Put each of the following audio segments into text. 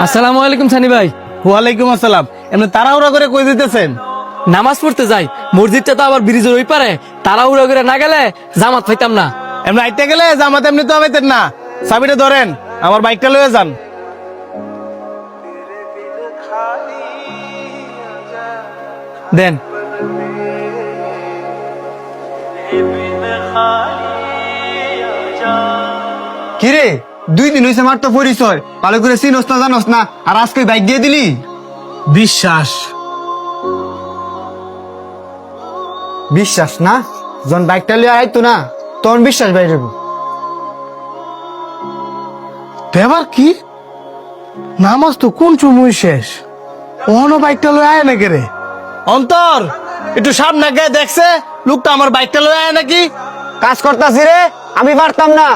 আসসালামু আলাইকুম সানি ভাই। ওয়ালাইকুম আসসালাম। এমনি তাড়াহুড়া করে কই দিতেছেন? নামাজ পড়তে যাই, মসজিদটা তো আবার ব্রিজের ওই পারে, তাড়াহুড়া করে না গেলে জামাত পাইতাম না। এমনি আইতে গেলে জামাত এমনি তো হইতেন না। চাবিটা ধরেন, আমার বাইকটা লয়ে যান। দেন। কিরে 2 দিন হয়েছে মাত্র পরিচয়, ভালো করে চিনস না জানস না, আর আজকে বাইক দিয়ে দিলি। বিশ্বাস বিশ্বাস না, যখন বাইকটা লিয়ে আইতো না তখন বিশ্বাস বাইরে। ব্যাপার কি? নামাজ তো কোন সময় শেষ, ওহনো বাইকটা লয়ে আয় নাকি রে? অন্তর একটু সামনে গিয়ে দেখছে লোকটা আমার বাইকটা লয়ে আয় নাকি। কাজ করতাছি রে, আমি পারতাম না।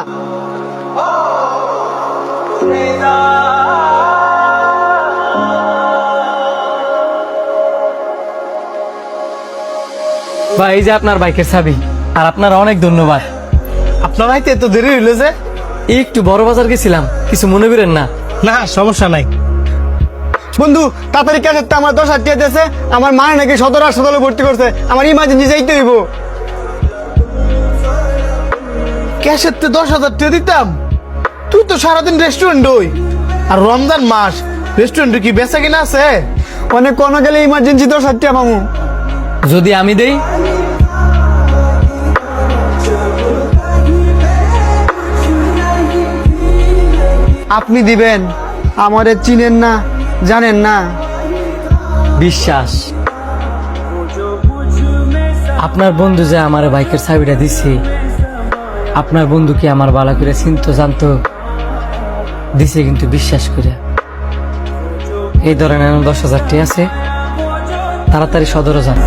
ভাই এই যে আপনার বাইকের চাবি, আর আপনার অনেক ধন্যবাদ। আপনার আইতে এত দেরি হইলো যে? একটু বড় বাজার গেছিলাম, কিছু মনে করেন না। না সমস্যা নাই। বন্ধু তাড়াতাড়ি ক্যাশেটটা আমার 10,000 টাকা দিয়েছে, আমার মা নাকি সদর হাসপাতালে ভর্তি করছে, আমার ইমার্জেন্সি যাইতে হইব। ক্যাশের তো 10,000 টাকা দিতাম। তুই তো সারাদিন রেস্টুরেন্ট হই, আর রমজান মাস রেস্টুরেন্টে কি বেচা কিনা আছে? অনেক কোনো গেলে ইমার্জেন্সি 10,000 টাকা পাবো। যদি আমি দেই? আপনি দিবেন, আমারে চিনেন না, জানেন না। বিশ্বাস। আপনার বন্ধু যে আমার বাইকের চাবিটা দিছে, আপনার বন্ধু কি আমার বালা করে চিনতো জানতো? দিছে কিন্তু বিশ্বাস করে। এই ধরনের 10,000 টাকা আছে, তাড়াতাড়ি সদরে যান।